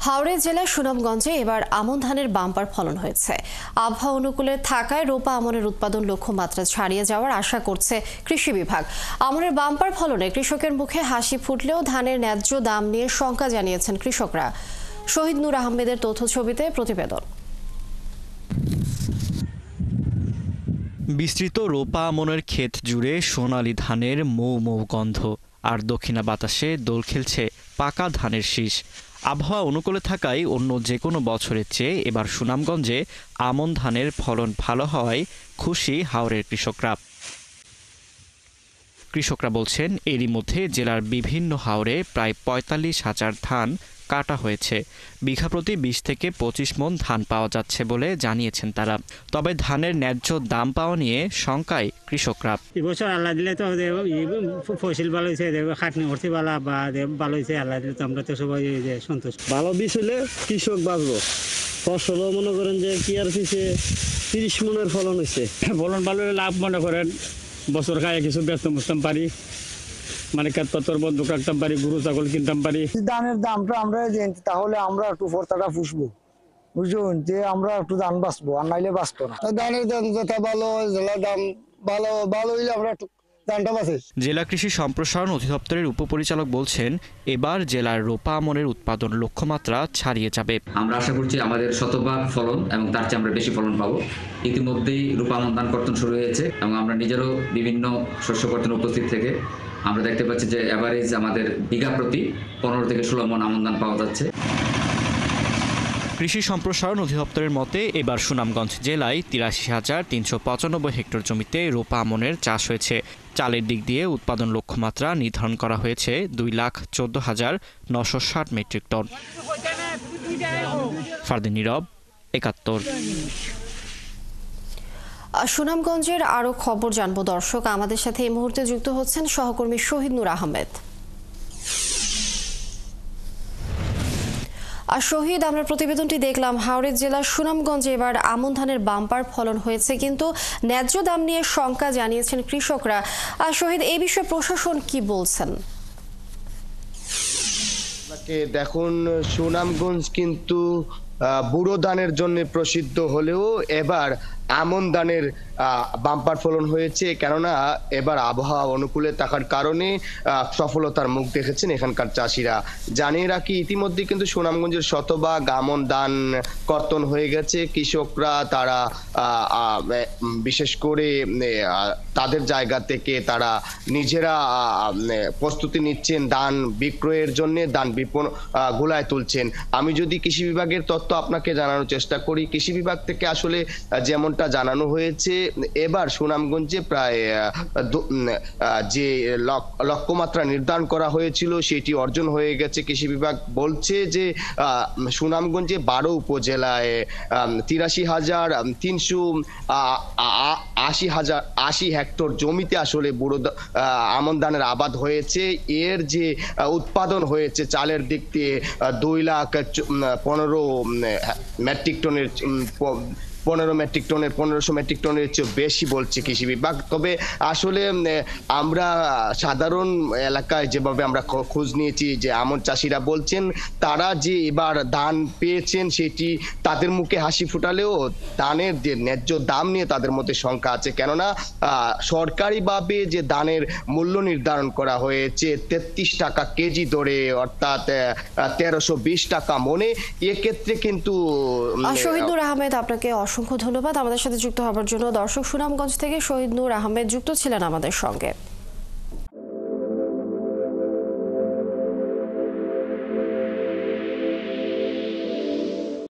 হাওড়া জেলার সুনামগঞ্জে এবার আমন ধানের বাম্পার ফলন হয়েছে। আবহাওয়া অনুকূলে থাকায় রোপা আমনের উৎপাদন লক্ষ্যমাত্রা ছাড়িয়ে যাওয়ার আশা করছে কৃষি বিভাগ। আমনের বাম্পার ফলনে কৃষকের মুখে হাসি ফুটলেও ধানের ন্যায্য দাম নিয়ে শঙ্কা জানিয়েছেন কৃষকরা। শহীদ নূর আহমেদের তথ্যছবিতে প্রতিবেদন। বিস্তৃত রোপা আমনের ক্ষেত জুড়ে সোনালী ধানের মৌ মৌ গন্ধ, আর দক্ষিণা বাতাসে দোল খেলছে পাকা ধানের শীষ। আবহাওয়া অনুকূলে থাকায় অন্য যে কোনো বছরের চেয়ে এবার সুনামগঞ্জে আমন ধানের ফলন ভালো হওয়ায় খুশি হাওরের কৃষকরা বলছেন, এরই মধ্যে জেলার বিভিন্ন হাওরে প্রায় ৪৫,০০০ ধান কাটা হয়েছে। বিঘা প্রতি ২০ থেকে ২৫ মণ ধান পাওয়া যাচ্ছে বলে জানিয়েছেন তারা। তবে ধানের ন্যায্য দাম পাওয়া নিয়ে শঙ্কায় কৃষকরা। এবছর আল্লাহ দিলে তো ফসল ভালো হয়েছে, খাটনি করতে ভালো বা ভালো হয়েছে, আল্লাহ দিলে তো আমরা তো সবাই সন্তুষ্ট। ভালো বীজ হলে কৃষক বাঁচবো। ফসলও মনে করেন যে কি আর পিছিয়ে ৩০ মণের ফলন হয়েছে। ফলন ভালো হলে লাভ মনে করেন বছর খায় কিছু ব্যস্ত বুঝতাম পারি, মানে ক্ষেতপত্র বন্ধ রাখতাম পারি, গরু ছাগল কিনতাম পারি। ধানের দামটা আমরা জানি, তাহলে আমরা একটু ফর্তাটা পুষবো, বুঝুন, যে আমরা একটু ধান বাঁচবো, আর নাইলে বাঁচবো না। ধানের দাম যথা ভালো, জেলার দাম ভালো ভালো হইলে আমরা একটু ধানটা বাঁচে। জেলা কৃষি সম্প্রসারণ অধিদপ্তরের উপপরিচালক বলছেন, এবার জেলার রোপা আমনের উৎপাদন লক্ষ্যমাত্রা ছাড়িয়ে যাবে। আমরা আশা করছি আমাদের শতভাগ ফলন এবং তার চেয়ে আমরা বেশি ফলন পাবো। ইতিমধ্যেই রোপা আমন ধান কর্তন শুরু হয়েছে এবং আমরা নিজেরও বিভিন্ন শস্য কর্তন উপস্থিত থেকে আমরা দেখতে পাচ্ছি যে এভারেজ আমাদের বিঘা প্রতি ১৫ থেকে ১৬ মণ আমন ধান পাওয়া যাচ্ছে। কৃষি সম্প্রসারণ অধিদপ্তরের মতে এবার সুনামগঞ্জ জেলায় ৮৩,৩৯৫ হেক্টর জমিতে রোপা আমনের চাষ হয়েছে। চালের দিক দিয়ে উৎপাদন লক্ষ্যমাত্রা নির্ধারণ করা হয়েছে ২,১৪,৯৬০ মেট্রিক টন। ফারদিন নীরব, ৭১। সুনামগঞ্জের আরো খবর জানবো দর্শক। আমাদের সাথে এই মুহূর্তে যুক্ত হচ্ছেন সহকর্মী শহীদ নূর আহমেদ। আর শহীদ, আমরা প্রতিবেদনটি দেখলাম, হাওড়া জেলার সুনামগঞ্জে এবার আমন ধানের বাম্পার ফলন হয়েছে, কিন্তু ন্যায্য দাম নিয়ে শঙ্কা জানিয়েছেন কৃষকরা। আর শহীদ, এই বিষয়ে প্রশাসন কি বলছেন? দেখুন, সুনামগঞ্জ কিন্তু বুড়ো ধানের জন্য প্রসিদ্ধ হলেও এবার আমন ধানের বাম্পার ফলন হয়েছে, কেননা এবার আবহাওয়া অনুকূলে থাকার কারণে সফলতার মুখ দেখেছেন এখানকার চাষিরা। জানিয়ে রাখি, ইতিমধ্যে কিন্তু সুনামগঞ্জের শতভাগ আমন ধান কর্তন হয়ে গেছে। কৃষকরা তারা বিশেষ করে তাদের জায়গা থেকে তারা নিজেরা প্রস্তুতি নিচ্ছেন ধান বিক্রয়ের জন্য, ধান গোলায় তুলছেন। আমি যদি কৃষি বিভাগের তথ্য আপনাকে জানানোর চেষ্টা করি, কৃষি বিভাগ থেকে আসলে যেমন জানানো হয়েছে, এবার সুনামগঞ্জে প্রায় যে লক্ষ্যমাত্রা নির্ধারণ করা হয়েছিল সেটি অর্জন হয়ে গেছে। কৃষি বিভাগ বলছে যে সুনামগঞ্জে ১২ উপজেলায় ৮৩,৩৮০ হেক্টর জমিতে আসলে বুড়ো আমন ধানের আবাদ হয়েছে। এর যে উৎপাদন হয়েছে চালের দিক দিয়ে ২,১৫ মেট্রিক টনের ১৫০০ মেট্রিক টনের চেয়ে বেশি বলছে কৃষি বিভাগ। তবে আসলে আমরা সাধারণ এলাকায় যেভাবে আমরা খোঁজ নিয়েছি, যে আমন চাষিরা বলছেন তারা যে এবার ধান পেয়েছেন সেটি তাদের মুখে হাসি ফুটালেও ধানের যে ন্যায্য দাম নিয়ে তাদের মধ্যে শঙ্কা আছে, কেননা সরকারিভাবে যে ধানের মূল্য নির্ধারণ করা হয়েছে ৩৩ টাকা কেজি দরে, অর্থাৎ ১৩২০ টাকা মণে, এক্ষেত্রে কিন্তু শহীদ নূর আহমেদ, আপনাকে অসংখ্য ধন্যবাদ আমাদের সাথে যুক্ত হওয়ার জন্য। দর্শক, সুনামগঞ্জ থেকে শহীদ নূর আহমেদ যুক্ত ছিলেন আমাদের সঙ্গে।